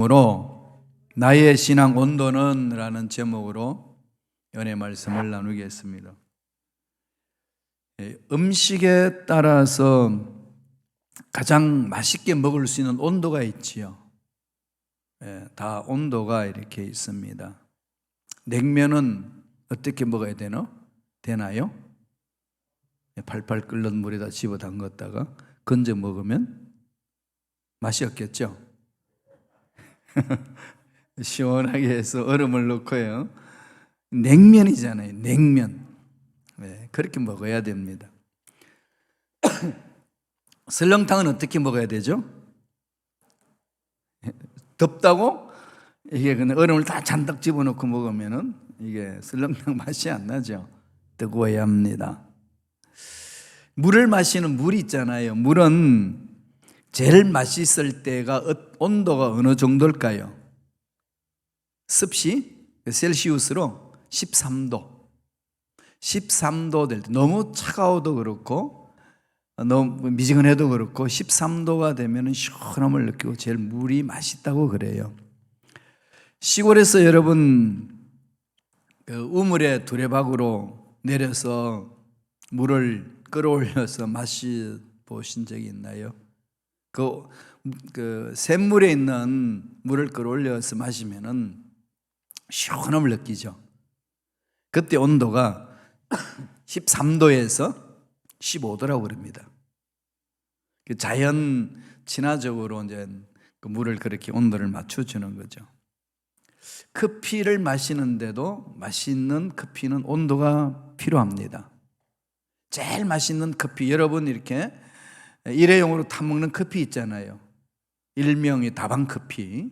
으로 나의 신앙 온도는 라는 제목으로 연애 말씀을 나누겠습니다. 음식에 따라서 가장 맛있게 먹을 수 있는 온도가 있지요. 다 온도가 이렇게 있습니다. 냉면은 어떻게 먹어야 되나요? 팔팔 끓는 물에다 집어 담갔다가 건져 먹으면 맛이 없겠죠? 시원하게 해서 얼음을 넣고요. 냉면이잖아요. 냉면. 그렇게 먹어야 됩니다. 설렁탕은 어떻게 먹어야 되죠? 덥다고? 이게 근데 얼음을 다 잔뜩 집어넣고 먹으면은 이게 설렁탕 맛이 안 나죠. 뜨거워야 합니다. 물을 마시는 물이 있잖아요. 물은 제일 맛있을 때가 온도가 어느 정도일까요? 습시 셀시우스로 13도. 13도 될 때 너무 차가워도 그렇고 너무 미지근해도 그렇고 13도가 되면 시원함을 느끼고 제일 물이 맛있다고 그래요. 시골에서 여러분 우물에 두레박으로 내려서 물을 끌어올려서 마시 보신 적이 있나요? 그 샘물에 있는 물을 끌어올려서 마시면은 시원함을 느끼죠. 그때 온도가 13도에서 15도라고 그럽니다. 자연 친화적으로 이제 그 물을 그렇게 온도를 맞춰주는 거죠. 커피를 마시는데도 맛있는 커피는 온도가 필요합니다. 제일 맛있는 커피, 여러분 이렇게 일회용으로 타먹는 커피 있잖아요. 일명이 다방커피.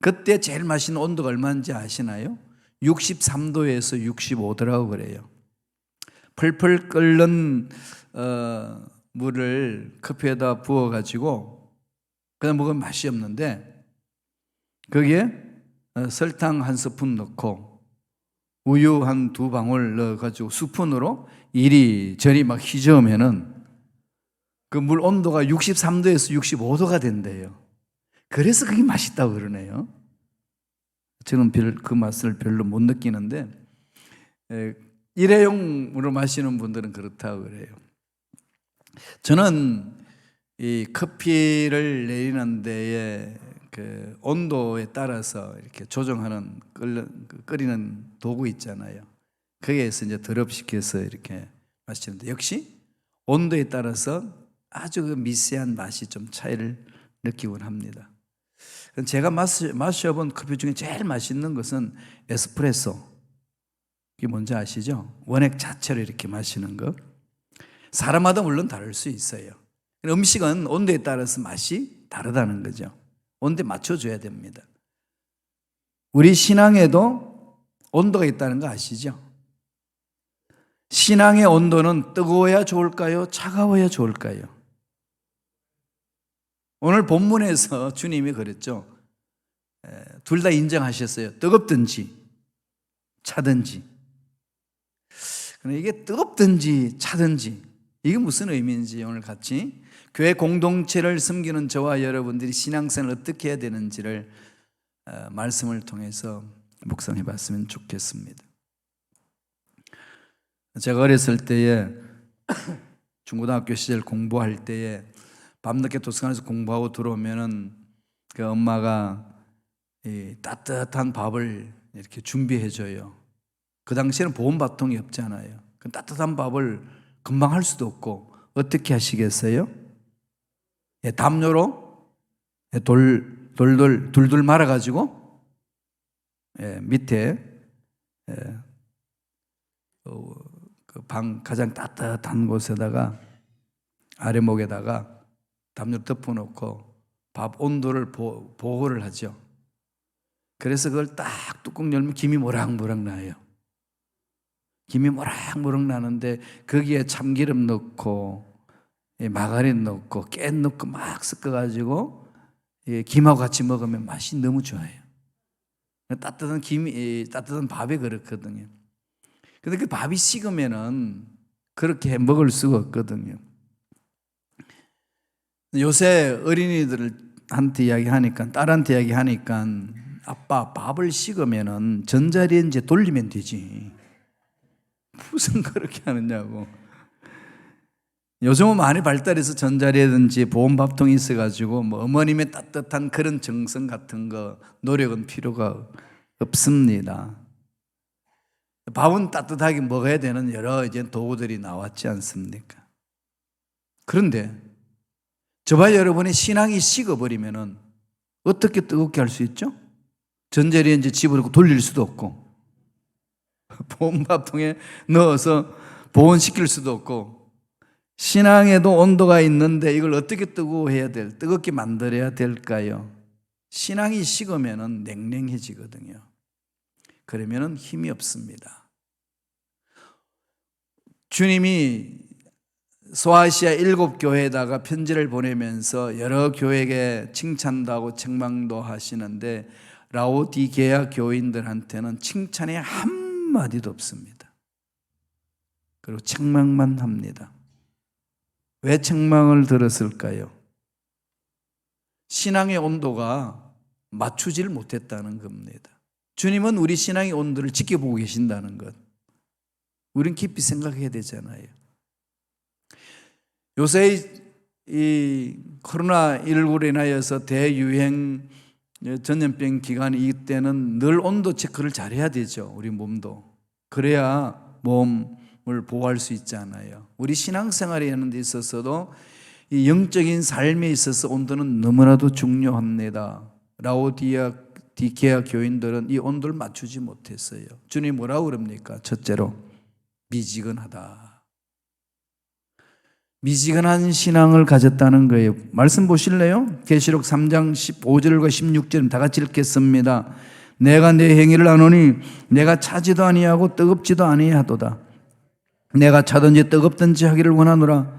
그때 제일 맛있는 온도가 얼마인지 아시나요? 63도에서 65도라고 그래요. 펄펄 끓는 물을 커피에다 부어가지고 그냥 먹으면 맛이 없는데 거기에 설탕 한 스푼 넣고 우유 한 2방울 넣어가지고 스푼으로 이리저리 막 휘저으면은 그 물 온도가 63도에서 65도가 된대요. 그래서 그게 맛있다고 그러네요. 저는 그 맛을 별로 못 느끼는데 일회용으로 마시는 분들은 그렇다고 그래요. 저는 이 커피를 내리는 데에 그 온도에 따라서 이렇게 조정하는 끓이는 도구 있잖아요. 거기에서 이제 드롭시켜서 이렇게 마시는데 역시 온도에 따라서 아주 그 미세한 맛이 좀 차이를 느끼곤 합니다. 제가 마셔본 커피 중에 제일 맛있는 것은 에스프레소. 이게 뭔지 아시죠? 원액 자체로 이렇게 마시는 거. 사람마다 물론 다를 수 있어요. 음식은 온도에 따라서 맛이 다르다는 거죠. 온도에 맞춰줘야 됩니다. 우리 신앙에도 온도가 있다는 거 아시죠? 신앙의 온도는 뜨거워야 좋을까요? 차가워야 좋을까요? 오늘 본문에서 주님이 그랬죠. 둘 다 인정하셨어요. 뜨겁든지 차든지. 이게 뜨겁든지 차든지 이게 무슨 의미인지 오늘 같이 교회 공동체를 섬기는 저와 여러분들이 신앙생활을 어떻게 해야 되는지를 말씀을 통해서 묵상해 봤으면 좋겠습니다. 제가 어렸을 때에 중고등학교 시절 공부할 때에 밤늦게 도서관에서 공부하고 들어오면은 그 엄마가 이 따뜻한 밥을 이렇게 준비해 줘요. 그 당시에는 보온바통이 없잖아요. 그 따뜻한 밥을 금방 할 수도 없고 어떻게 하시겠어요? 담요로 돌돌 말아가지고 밑에 그 방 가장 따뜻한 곳에다가 아래목에다가 담요를 덮어놓고 밥 온도를 보호를 하죠. 그래서 그걸 딱 뚜껑 열면 김이 모락모락 나요. 김이 모락모락 나는데 거기에 참기름 넣고 마가린 넣고 깨 넣고 막 섞어가지고 김하고 같이 먹으면 맛이 너무 좋아요. 따뜻한 밥이 그렇거든요. 근데 그 밥이 식으면은 그렇게 먹을 수가 없거든요. 요새 어린이들을 딸한테 이야기하니까 아빠 밥을 식으면은 전자레인지에 돌리면 되지. 무슨 그렇게 하느냐고. 요즘은 많이 발달해서 전자레인지 보온밥통이 있어가지고 뭐 어머님의 따뜻한 그런 정성 같은 거 노력은 필요가 없습니다. 밥은 따뜻하게 먹어야 되는 여러 이제 도구들이 나왔지 않습니까? 그런데 저와 여러분의 신앙이 식어버리면은 어떻게 뜨겁게 할 수 있죠? 전자레인지 집어넣고 돌릴 수도 없고 보온밥통에 넣어서 보온시킬 수도 없고 신앙에도 온도가 있는데 이걸 어떻게 뜨겁게 만들어야 될까요? 신앙이 식으면은 냉랭해지거든요. 그러면은 힘이 없습니다. 주님이 소아시아 7교회에다가 편지를 보내면서 여러 교회에게 칭찬도 하고 책망도 하시는데 라오디게아 교인들한테는 칭찬이 한마디도 없습니다. 그리고 책망만 합니다. 왜 책망을 들었을까요? 신앙의 온도가 맞추질 못했다는 겁니다. 주님은 우리 신앙의 온도를 지켜보고 계신다는 것. 우린 깊이 생각해야 되잖아요. 요새 이 코로나19로 인하여서 대유행 전염병 기간이 이때는 늘 온도 체크를 잘 해야 되죠. 우리 몸도. 그래야 몸을 보호할 수 있잖아요. 우리 신앙생활에 하는 데 있어서도 이 영적인 삶에 있어서 온도는 너무나도 중요합니다. 라오디게아 교인들은 이 온도를 맞추지 못했어요. 주님 뭐라고 그럽니까? 첫째로 미지근하다. 미지근한 신앙을 가졌다는 거예요. 말씀 보실래요? 계시록 3장 15절과 16절 다 같이 읽겠습니다. 내가 내 행위를 아노니 내가 차지도 아니하고 뜨겁지도 아니하도다. 내가 차든지 뜨겁든지 하기를 원하노라.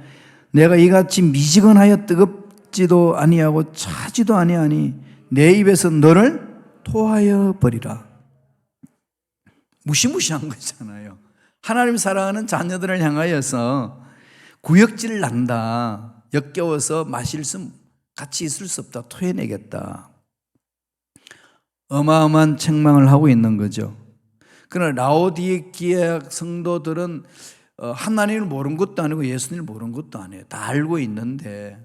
내가 이같이 미지근하여 뜨겁지도 아니하고 차지도 아니하니 내 입에서 너를 토하여 버리라. 무시무시한 거잖아요. 하나님 사랑하는 자녀들을 향하여서 구역질 난다. 역겨워서 같이 있을 수 없다. 토해내겠다. 어마어마한 책망을 하고 있는 거죠. 그러나 라오디게아 성도들은 하나님을 모르는 것도 아니고 예수님을 모르는 것도 아니에요. 다 알고 있는데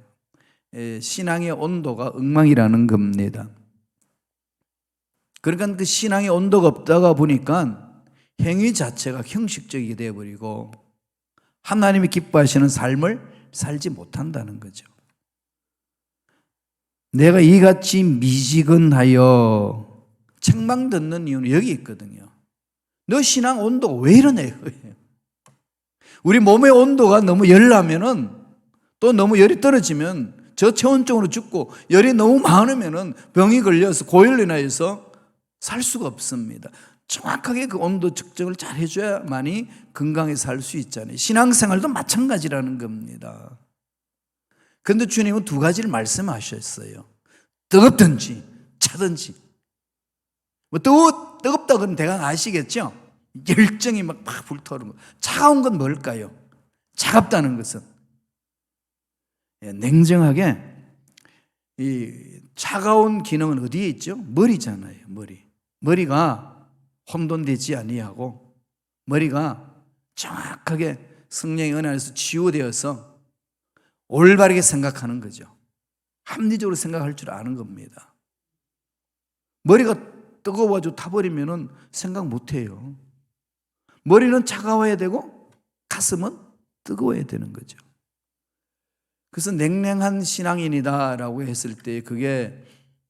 신앙의 온도가 엉망이라는 겁니다. 그러니까 그 신앙의 온도가 없다가 보니까 행위 자체가 형식적이게 되어버리고 하나님이 기뻐하시는 삶을 살지 못한다는 거죠. 내가 이같이 미지근하여 책망 듣는 이유는 여기 있거든요. 너 신앙 온도가 왜 이러냐. 우리 몸의 온도가 너무 열나면은 또 너무 열이 떨어지면 저체온증으로 죽고 열이 너무 많으면은 병이 걸려서 고열로 인하여서 살 수가 없습니다. 정확하게 그 온도 측정을 잘 해줘야만이 건강히 살 수 있잖아요. 신앙생활도 마찬가지라는 겁니다. 그런데 주님은 두 가지를 말씀하셨어요. 뜨겁든지 차든지. 뭐 뜨겁다 그러면 대강 아시겠죠? 열정이 막 불타오르는 거. 차가운 건 뭘까요? 차갑다는 것은 냉정하게 이 차가운 기능은 어디에 있죠? 머리잖아요. 머리가 혼돈되지 아니하고 머리가 정확하게 성령의 은혜 안에서 치유되어서 올바르게 생각하는 거죠. 합리적으로 생각할 줄 아는 겁니다. 머리가 뜨거워가지고 타버리면 생각 못해요. 머리는 차가워야 되고 가슴은 뜨거워야 되는 거죠. 그래서 냉랭한 신앙인이다라고 했을 때 그게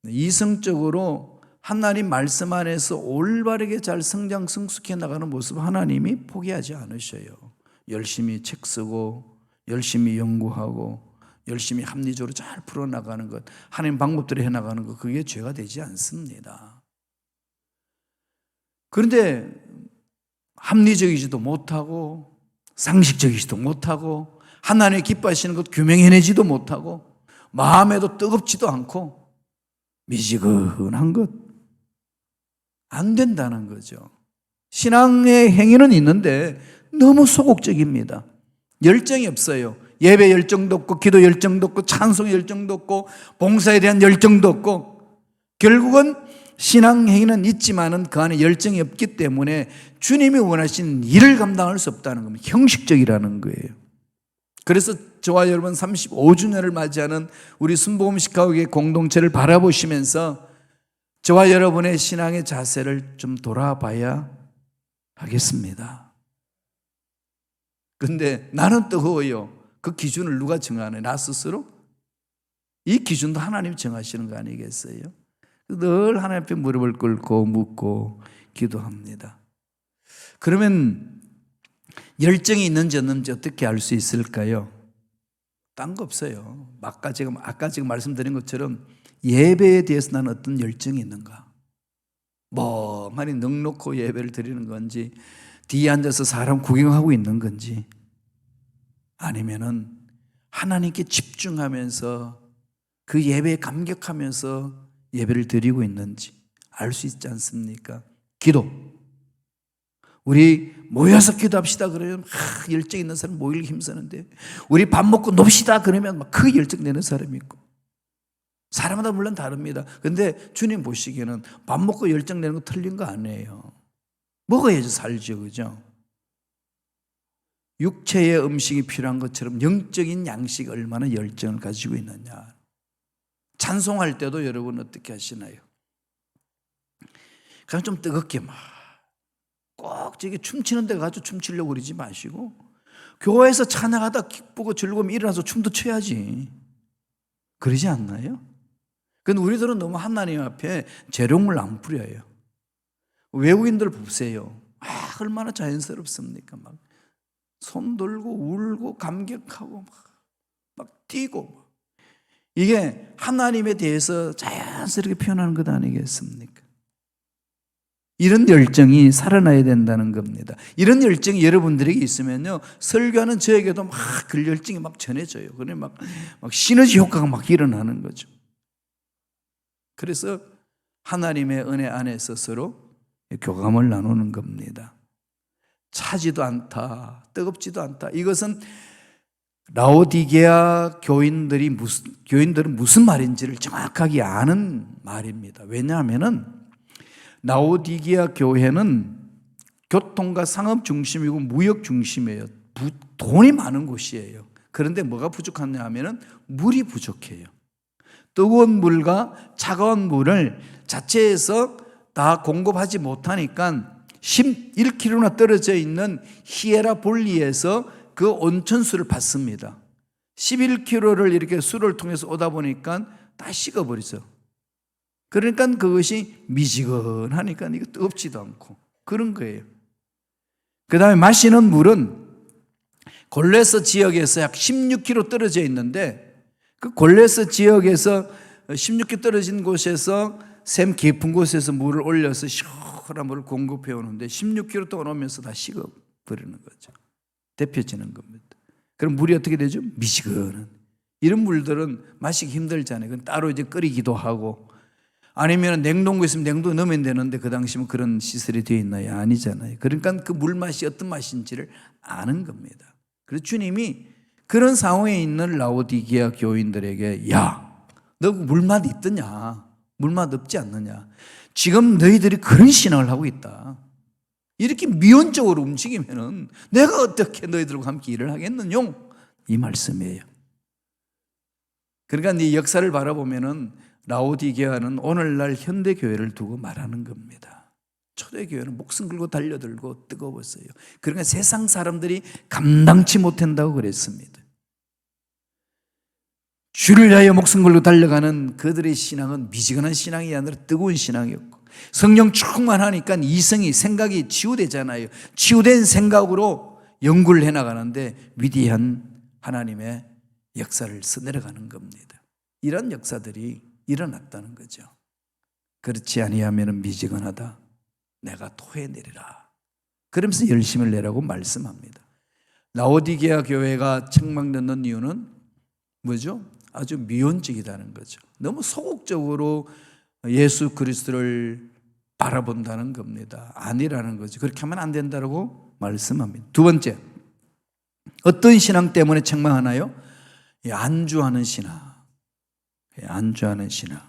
이성적으로 하나님 말씀 안에서 올바르게 잘 성장 성숙해 나가는 모습 하나님이 포기하지 않으셔요. 열심히 책 쓰고 열심히 연구하고 열심히 합리적으로 잘 풀어나가는 것, 하나님 방법대로 해나가는 것, 그게 죄가 되지 않습니다. 그런데 합리적이지도 못하고 상식적이지도 못하고 하나님이 기뻐하시는 것 규명해내지도 못하고 마음에도 뜨겁지도 않고 미지근한 것 안 된다는 거죠. 신앙의 행위는 있는데 너무 소극적입니다. 열정이 없어요. 예배 열정도 없고 기도 열정도 없고 찬송 열정도 없고 봉사에 대한 열정도 없고 결국은 신앙 행위는 있지만은 그 안에 열정이 없기 때문에 주님이 원하신 일을 감당할 수 없다는 겁니다. 형식적이라는 거예요. 그래서 저와 여러분 35주년을 맞이하는 우리 순복음식가옥의 공동체를 바라보시면서 저와 여러분의 신앙의 자세를 좀 돌아봐야 하겠습니다. 그런데 나는 뜨거워요. 그 기준을 누가 정하네? 나 스스로? 이 기준도 하나님이 정하시는 거 아니겠어요? 늘 하나님 앞에 무릎을 꿇고 묻고 기도합니다. 그러면 열정이 있는지 없는지 어떻게 알 수 있을까요? 딴 거 없어요. 아까 지금 말씀드린 것처럼 예배에 대해서 나는 어떤 열정이 있는가? 멍하니 넋놓고 예배를 드리는 건지, 뒤에 앉아서 사람 구경하고 있는 건지, 아니면은 하나님께 집중하면서 그 예배에 감격하면서 예배를 드리고 있는지 알 수 있지 않습니까? 기도. 우리 모여서 기도합시다 그러면 열정 있는 사람 모이기 힘쓰는데, 우리 밥 먹고 놉시다 그러면 막 그 열정 내는 사람이 있고, 사람마다 물론 다릅니다. 근데 주님 보시기에는 밥 먹고 열정 내는 거 틀린 거 아니에요. 먹어야지 살죠, 그죠? 육체의 음식이 필요한 것처럼 영적인 양식이 얼마나 열정을 가지고 있느냐. 찬송할 때도 여러분 어떻게 하시나요? 그냥 좀 뜨겁게 꼭 저기 춤추는 데 가서 춤추려고 그러지 마시고, 교회에서 찬양하다 기쁘고 즐거우면 일어나서 춤도 춰야지. 그러지 않나요? 근데 우리들은 너무 하나님 앞에 재롱을 안 부려요. 외국인들 보세요. 얼마나 자연스럽습니까? 막 손 들고 울고 감격하고 막 뛰고. 이게 하나님에 대해서 자연스럽게 표현하는 것 아니겠습니까? 이런 열정이 살아나야 된다는 겁니다. 이런 열정이 여러분들에게 있으면요, 설교하는 저에게도 막 그 열정이 막 전해져요. 그래 막 시너지 효과가 막 일어나는 거죠. 그래서 하나님의 은혜 안에서 서로 교감을 나누는 겁니다. 차지도 않다, 뜨겁지도 않다. 이것은 라오디게아 교인들은 무슨 말인지를 정확하게 아는 말입니다. 왜냐하면은 라오디게아 교회는 교통과 상업 중심이고 무역 중심이에요. 돈이 많은 곳이에요. 그런데 뭐가 부족하냐 하면은 물이 부족해요. 뜨거운 물과 차가운 물을 자체에서 다 공급하지 못하니까 11km나 떨어져 있는 히에라볼리에서 그 온천수를 받습니다. 11km를 이렇게 수를 통해서 오다 보니까 다 식어버리죠. 그러니까 그것이 미지근하니까 이거 뜨겁지도 않고 그런 거예요. 그 다음에 마시는 물은 골레스 지역에서 약 16km 떨어져 있는데, 그 골레스 지역에서 16km 떨어진 곳에서 샘 깊은 곳에서 물을 올려서 시원한 물을 공급해 오는데 16km 동안 오면서 다 식어버리는 거죠. 데펴지는 겁니다. 그럼 물이 어떻게 되죠? 미지근한. 이런 물들은 마시기 힘들잖아요. 그건 따로 이제 끓이기도 하고, 아니면 냉동고에 있으면 냉동에 넣으면 되는데 그 당시면 그런 시설이 되어 있나요? 아니잖아요. 그러니까 그 물 맛이 어떤 맛인지를 아는 겁니다. 그래서 주님이 그런 상황에 있는 라오디게아 교인들에게, 야, 너 물맛 있더냐? 물맛 없지 않느냐? 지금 너희들이 그런 신앙을 하고 있다. 이렇게 미온적으로 움직이면은 내가 어떻게 너희들과 함께 일을 하겠느냐? 이 말씀이에요. 그러니까 이 역사를 바라보면은 라오디게아는 오늘날 현대교회를 두고 말하는 겁니다. 초대교회는 목숨 걸고 달려들고 뜨거웠어요. 그러니까 세상 사람들이 감당치 못한다고 그랬습니다. 주를 위하여 목숨 걸고 달려가는 그들의 신앙은 미지근한 신앙이 아니라 뜨거운 신앙이었고, 성령 충만하니까 이성이, 생각이 치유되잖아요. 치유된 생각으로 연구를 해나가는데 위대한 하나님의 역사를 써내려가는 겁니다. 이런 역사들이 일어났다는 거죠. 그렇지 아니하면 미지근하다, 내가 토해내리라. 그러면서 열심을 내라고 말씀합니다. 라오디게아 교회가 책망받는 이유는 뭐죠? 아주 미온적이다는 거죠. 너무 소극적으로 예수 그리스도를 바라본다는 겁니다. 아니라는 거죠. 그렇게 하면 안 된다고 말씀합니다. 두 번째, 어떤 신앙 때문에 책망하나요? 안주하는 신앙. 안주하는 신앙.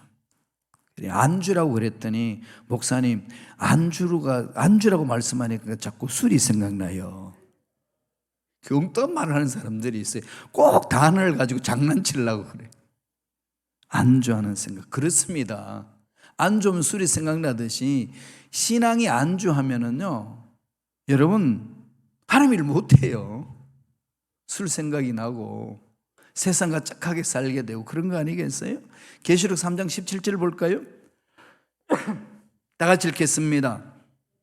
안주라고 그랬더니 목사님 안주라고 말씀하니까 자꾸 술이 생각나요. 엉뚱한 말을 하는 사람들이 있어요. 꼭 단어를 가지고 장난치려고 그래요. 안주하는 생각. 그렇습니다. 안주하면 술이 생각나듯이 신앙이 안주하면은요, 여러분 하나님 일 못해요. 술 생각이 나고 세상과 짝하게 살게 되고 그런 거 아니겠어요? 계시록 3장 17절 볼까요? 다 같이 읽겠습니다.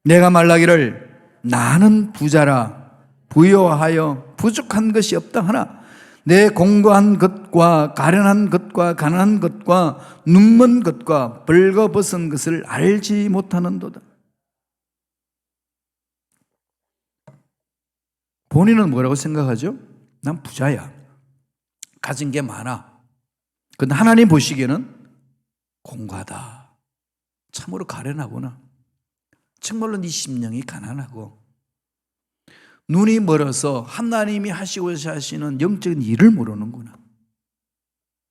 내가 말하기를 나는 부자라 부요하여 부족한 것이 없다 하나 내 공고한 것과 가련한 것과 가난한 것과 눈먼 것과 벌거벗은 것을 알지 못하는도다. 본인은 뭐라고 생각하죠? 난 부자야. 가진 게 많아. 근데 하나님 보시기에는 공고하다. 참으로 가련하구나. 정말로 네 심령이 가난하고 눈이 멀어서 하나님이 하시고자 하시는 영적인 일을 모르는구나.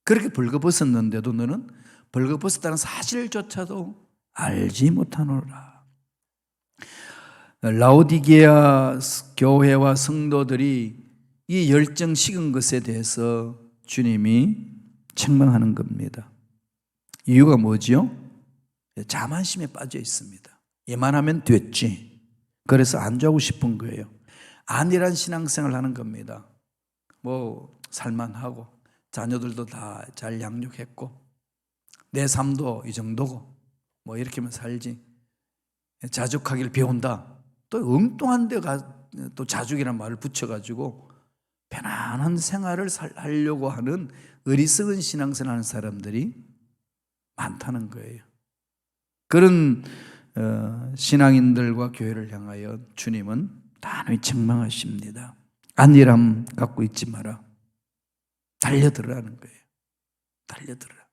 그렇게 벌거벗었는데도 너는 벌거벗었다는 사실조차도 알지 못하노라. 라오디게아 교회와 성도들이 이 열정 식은 것에 대해서 주님이 책망하는 겁니다. 이유가 뭐지요? 자만심에 빠져 있습니다. 얘만 하면 됐지. 그래서 안주하고 싶은 거예요. 안일한 신앙생활을 하는 겁니다. 뭐 살만하고 자녀들도 다 잘 양육했고 내 삶도 이 정도고 뭐 이렇게만 살지. 자족하기를 배운다. 또 엉뚱한 데가 또 자족이라는 말을 붙여가지고 편안한 생활을 하려고 하는 어리석은 신앙생활 하는 사람들이 많다는 거예요. 그런 신앙인들과 교회를 향하여 주님은 단호히 책망하십니다. 안일함 갖고 있지 마라. 달려들으라는 거예요. 달려들으라.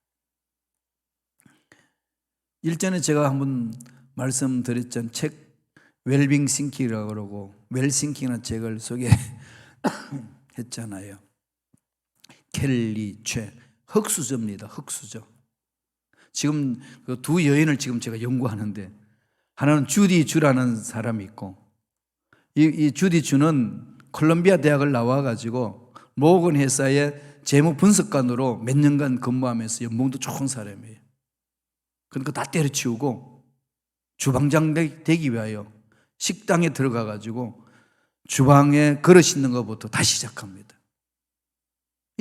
일전에 제가 한번 말씀드렸던 책 웰빙 싱킹이라고 그러고 웰싱킹이라는 책을 소개했잖아요. 켈리, 최 흑수저입니다. 흑수저. 지금 그 두 여인을 지금 제가 연구하는데 하나는 주디 주라는 사람이 있고 이 주디 주는 콜롬비아 대학을 나와가지고 모건 회사의 재무 분석관으로 몇 년간 근무하면서 연봉도 좋은 사람이에요. 그러니까 다 때려치우고 주방장 되기 위하여 식당에 들어가가지고 주방에 그릇 있는 것부터 다시 시작합니다.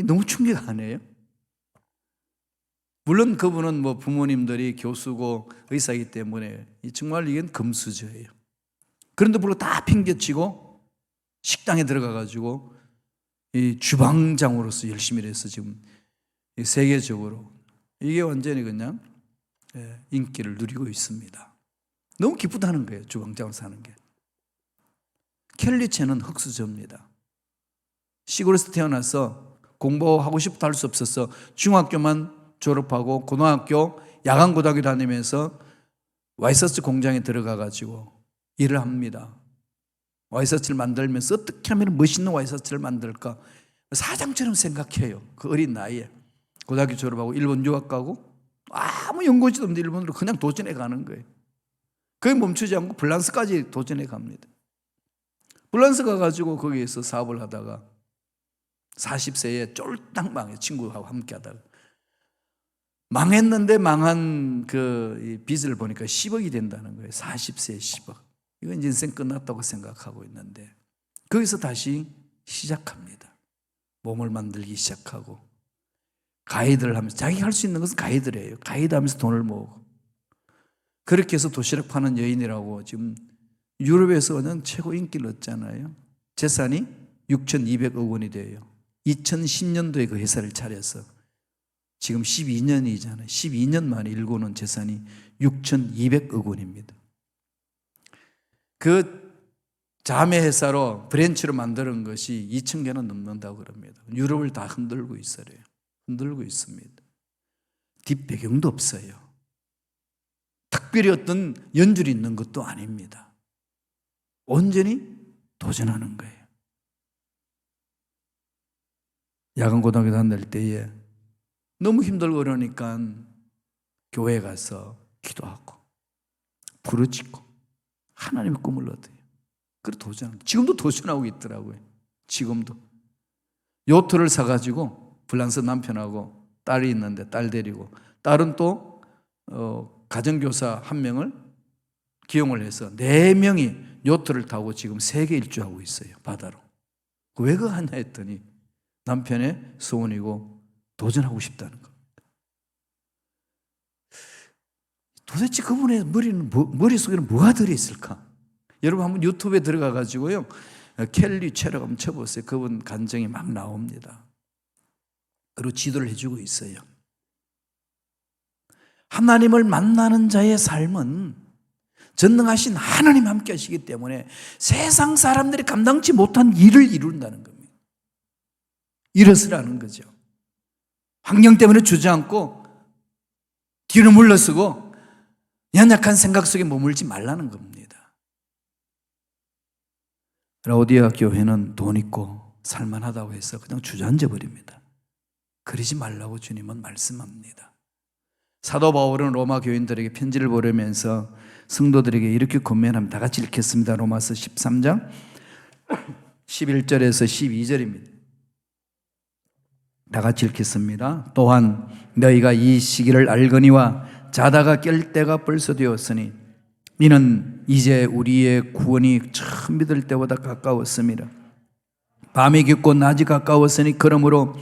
너무 충격 아니에요? 물론 그분은 뭐 부모님들이 교수고 의사이기 때문에 정말 이건 금수저예요. 그런데 물론 다 핑계치고 식당에 들어가가지고 이 주방장으로서 열심히 해서 지금 세계적으로 이게 완전히 그냥 인기를 누리고 있습니다. 너무 기쁘다는 거예요. 주방장으로 사는 게. 켈리체는 흑수저입니다. 시골에서 태어나서 공부하고 싶어도 할 수 없어서 중학교만 졸업하고 고등학교 야간고등학교 다니면서 와이셔츠 공장에 들어가가지고 일을 합니다. 와이셔츠를 만들면서 어떻게 하면 멋있는 와이셔츠를 만들까 사장처럼 생각해요. 그 어린 나이에 고등학교 졸업하고 일본 유학 가고 아무 연고지도 없는데 일본으로 그냥 도전해 가는 거예요. 거기 멈추지 않고 불란스까지 도전해 갑니다. 불란스 가가지고 거기에서 사업을 하다가 40세에 쫄딱 망해. 친구하고 함께 하다가 망했는데 망한 그 빚을 보니까 10억이 된다는 거예요. 40세에 10억. 이건 인생 끝났다고 생각하고 있는데 거기서 다시 시작합니다. 몸을 만들기 시작하고 가이드를 하면서 자기가 할 수 있는 것은 가이드래요. 가이드 하면서 돈을 모으고 그렇게 해서 도시락 파는 여인이라고 지금 유럽에서는 최고 인기를 얻잖아요. 재산이 6,200억 원이 돼요. 2010년도에 그 회사를 차려서 지금 12년이잖아요. 12년 만에 일궈놓은 재산이 6,200억 원입니다. 그 자매 회사로 브랜치로 만드는 것이 2,000개는 넘는다고 그럽니다. 유럽을 다 흔들고 있어요. 흔들고 있습니다. 뒷배경도 없어요. 특별히 어떤 연줄이 있는 것도 아닙니다. 온전히 도전하는 거예요. 야간 고등학교 다닐 때에 너무 힘들고 그러니까 교회에 가서 기도하고 부르짖고 하나님의 꿈을 얻어요. 그리고 도전. 지금도 도전하고 있더라고요. 지금도 요트를 사가지고 프랑스 남편하고 딸이 있는데 딸 데리고, 딸은 또 가정교사 한 명을 기용을 해서 4명이 요트를 타고 지금 세계 일주하고 있어요. 바다로. 왜 그거 하냐 했더니 남편의 소원이고 도전하고 싶다는 겁니다. 도대체 그분의 머릿속에는 뭐가 들어있을까? 여러분 한번 유튜브에 들어가 가지고요, 켈리 체력 한번 쳐보세요. 그분 간증이 막 나옵니다. 그리고 지도를 해주고 있어요. 하나님을 만나는 자의 삶은 전능하신 하나님 함께 하시기 때문에 세상 사람들이 감당치 못한 일을 이룬다는 겁니다. 일어서라는 거죠. 환경 때문에 주저앉고 뒤로 물러서고 연약한 생각 속에 머물지 말라는 겁니다. 라오디아 교회는 돈 있고 살만하다고 해서 그냥 주저앉아 버립니다. 그러지 말라고 주님은 말씀합니다. 사도 바울은 로마 교인들에게 편지를 보내면서 성도들에게 이렇게 권면합니다. 다 같이 읽겠습니다. 로마서 13장 11절에서 12절입니다. 다 같이 읽겠습니다. 또한 너희가 이 시기를 알거니와 자다가 깰 때가 벌써 되었으니 이는 이제 우리의 구원이 처음 믿을 때보다 가까웠습니다. 밤이 깊고 낮이 가까웠으니 그러므로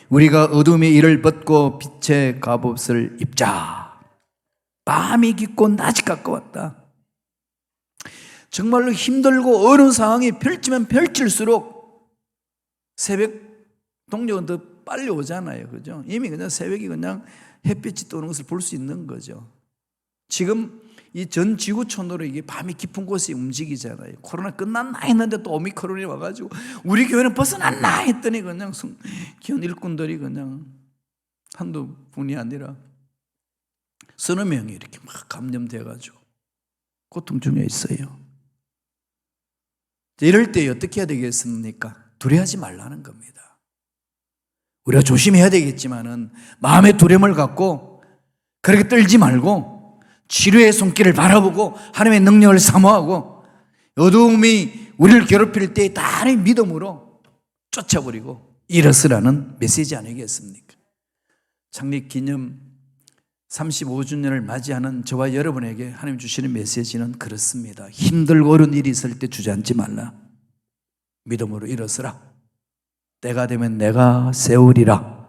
우리가 어둠의 일을 벗고 빛의 갑옷을 입자. 밤이 깊고 낮이 가까웠다. 정말로 힘들고 어려운 상황이 펼치면 펼칠수록 새벽 동력은 더 빨리 오잖아요. 그죠? 이미 그냥 새벽이 그냥 햇빛이 떠오는 것을 볼 수 있는 거죠. 지금 이 전 지구촌으로 이게 밤이 깊은 곳이 움직이잖아요. 코로나 끝났나 했는데 또 오미크론이 와가지고 우리 교회는 벗어났나 했더니 그냥 기혼 일꾼들이 그냥 한두 분이 아니라 서너 명이 이렇게 막 감염돼가지고 고통 중에 있어요. 이럴 때 어떻게 해야 되겠습니까? 두려워하지 말라는 겁니다. 우리가 조심해야 되겠지만은 마음의 두려움을 갖고 그렇게 떨지 말고 치료의 손길을 바라보고 하나님의 능력을 사모하고 어두움이 우리를 괴롭힐 때 다른 믿음으로 쫓아버리고 일어서라는 메시지 아니겠습니까? 창립 기념 35주년을 맞이하는 저와 여러분에게 하나님 주시는 메시지는 그렇습니다. 힘들고 어려운 일이 있을 때 주저앉지 말라. 믿음으로 일어서라. 때가 되면 내가 세우리라.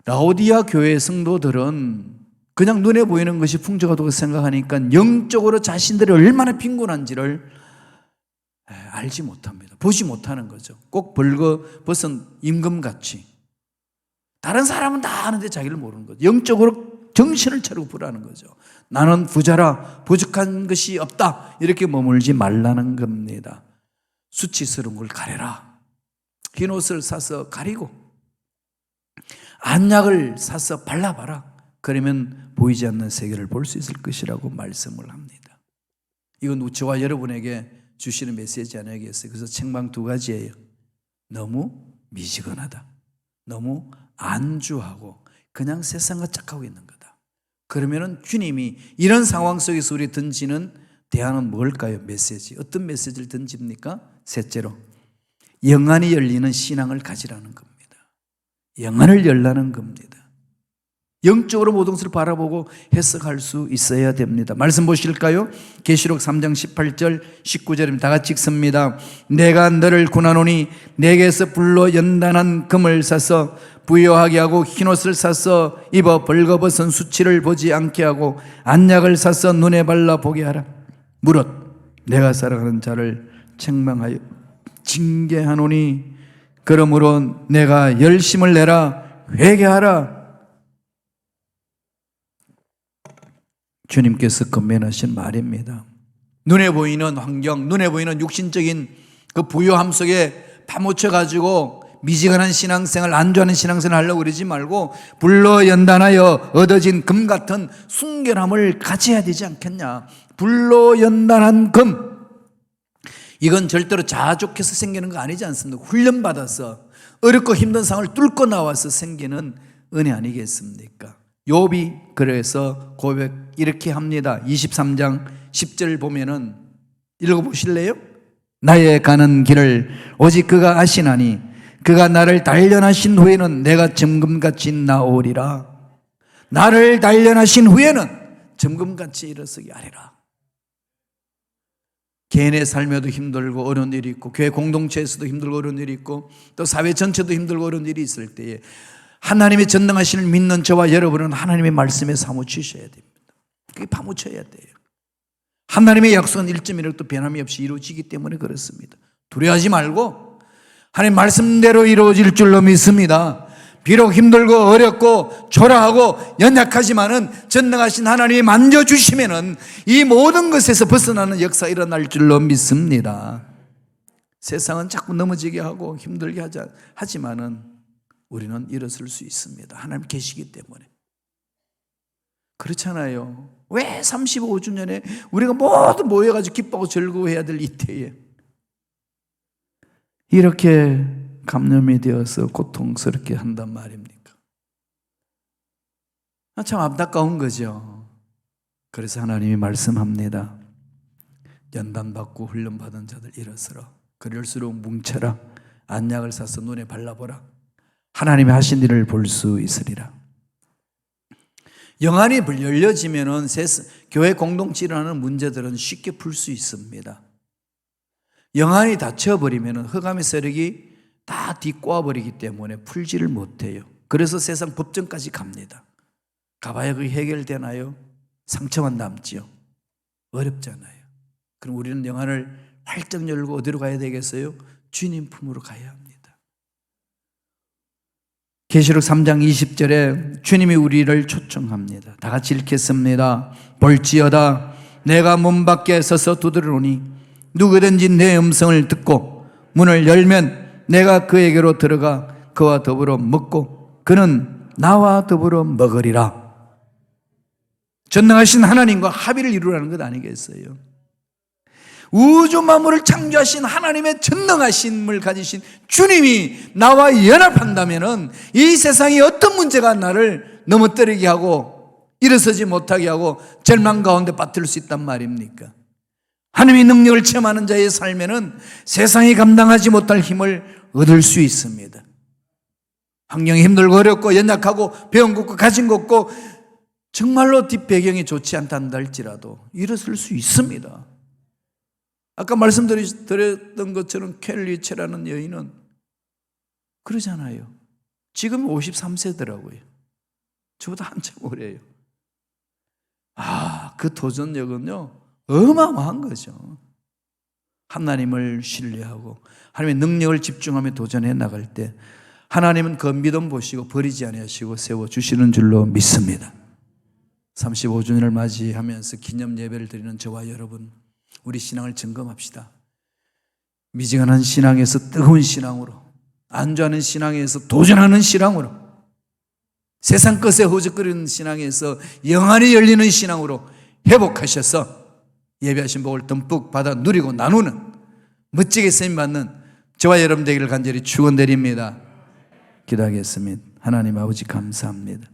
라오디아 교회 성도들은 그냥 눈에 보이는 것이 풍족하다고 생각하니까 영적으로 자신들이 얼마나 빈곤한지를 알지 못합니다. 보지 못하는 거죠. 꼭 벌거벗은 임금같이. 다른 사람은 다 아는데 자기를 모르는 거죠. 영적으로 정신을 차리고 보라는 거죠. 나는 부자라 부족한 것이 없다. 이렇게 머물지 말라는 겁니다. 수치스러운 걸 가려라. 흰 옷을 사서 가리고 안약을 사서 발라봐라. 그러면 보이지 않는 세계를 볼 수 있을 것이라고 말씀을 합니다. 이건 저와 여러분에게 주시는 메시지 아니겠어요? 그래서 책망 2가지예요. 너무 미지근하다. 너무 안주하고 그냥 세상과 짝하고 있는 거다. 그러면은 주님이 이런 상황 속에서 우리 던지는 대안은 뭘까요? 메시지. 어떤 메시지를 던집니까? 셋째로 영안이 열리는 신앙을 가지라는 겁니다. 영안을 열라는 겁니다. 영적으로 모든 것을 바라보고 해석할 수 있어야 됩니다. 말씀 보실까요? 계시록 3장 18절 19절입니다. 다 같이 읽습니다. 내가 너를 구하노니 내게서 불로 연단한 금을 사서 부요하게 하고 흰옷을 사서 입어 벌거벗은 수치를 보지 않게 하고 안약을 사서 눈에 발라 보게 하라. 무릇 내가 사랑하는 자를 책망하여 징계하노니 그러므로 내가 열심을 내라. 회개하라. 주님께서 권면하신 말입니다. 눈에 보이는 환경, 눈에 보이는 육신적인 그 부요함 속에 파묻혀가지고 미지근한 신앙생활, 안주하는 신앙생활 하려고 그러지 말고 불로 연단하여 얻어진 금 같은 순결함을 가져야 되지 않겠냐. 불로 연단한 금. 이건 절대로 자족해서 생기는 거 아니지 않습니까? 훈련받아서 어렵고 힘든 상황을 뚫고 나와서 생기는 은혜 아니겠습니까? 욥이 그래서 고백 이렇게 합니다. 23장 10절 보면은 읽어보실래요? 나의 가는 길을 오직 그가 아시나니 그가 나를 단련하신 후에는 내가 점금같이 나오리라. 나를 단련하신 후에는 점금같이 일어서기 하리라. 개인의 삶에도 힘들고 어려운 일이 있고 교회 공동체에서도 힘들고 어려운 일이 있고 또 사회 전체도 힘들고 어려운 일이 있을 때에 하나님의 전능하심을 믿는 저와 여러분은 하나님의 말씀에 사무치셔야 됩니다. 그게 파묻혀야 돼요. 하나님의 약속은 1.1도 변함이 없이 이루어지기 때문에 그렇습니다. 두려워하지 말고 하나님 말씀대로 이루어질 줄로 믿습니다. 비록 힘들고 어렵고 초라하고 연약하지만은 전능하신 하나님이 만져주시면은 이 모든 것에서 벗어나는 역사가 일어날 줄로 믿습니다. 세상은 자꾸 넘어지게 하고 힘들게 하지만은 우리는 일어설 수 있습니다. 하나님 계시기 때문에. 그렇잖아요. 왜 35주년에 우리가 모두 모여가지고 기뻐하고 즐거워해야 될 이때에 이렇게 감염이 되어서 고통스럽게 한단 말입니까? 참 안타까운 거죠. 그래서 하나님이 말씀합니다. 연단받고 훈련받은 자들 일어서라. 그럴수록 뭉쳐라. 안약을 사서 눈에 발라보라. 하나님이 하신 일을 볼 수 있으리라. 영안이 열려지면은 교회 공동체 일어나는 문제들은 쉽게 풀 수 있습니다. 영안이 닫혀버리면은 흑암의 세력이 다 뒤꼬아버리기 때문에 풀지를 못해요. 그래서 세상 법정까지 갑니다. 가봐야 그게 해결되나요? 상처만 남지요. 어렵잖아요. 그럼 우리는 영안을 활짝 열고 어디로 가야 되겠어요? 주님 품으로 가야 합니다. 계시록 3장 20절에 주님이 우리를 초청합니다. 다 같이 읽겠습니다. 볼지어다 내가 문 밖에 서서 두드리노니 누구든지 내 음성을 듣고 문을 열면 내가 그에게로 들어가 그와 더불어 먹고 그는 나와 더불어 먹으리라. 전능하신 하나님과 합의를 이루라는 것 아니겠어요? 우주 만물을 창조하신 하나님의 전능하심을 가지신 주님이 나와 연합한다면은 이 세상에 어떤 문제가 나를 넘어뜨리게 하고 일어서지 못하게 하고 절망 가운데 빠뜨릴 수 있단 말입니까? 하나님의 능력을 체험하는 자의 삶에는 세상이 감당하지 못할 힘을 얻을 수 있습니다. 환경이 힘들고 어렵고 연약하고 배운 것 없고 가진 것 없고 정말로 뒷배경이 좋지 않단다 할지라도 일어설 수 있습니다. 아까 말씀드렸던 것처럼 켈리체라는 여인은 그러잖아요. 지금 53세더라고요. 저보다 한참 오래요. 그 도전력은요 어마어마한 거죠. 하나님을 신뢰하고 하나님의 능력을 집중하며 도전해 나갈 때 하나님은 그 믿음 보시고 버리지 아니하시고 세워주시는 줄로 믿습니다. 35주년을 맞이하면서 기념 예배를 드리는 저와 여러분, 우리 신앙을 점검합시다. 미지근한 신앙에서 뜨거운 신앙으로, 안주하는 신앙에서 도전하는 신앙으로, 세상 것에 허적거리는 신앙에서 영안이 열리는 신앙으로 회복하셔서 예배하신 복을 듬뿍 받아 누리고 나누는 멋지게 쓰임받는 저와 여러분 되기를 간절히 축원드립니다. 기도하겠습니다. 하나님 아버지 감사합니다.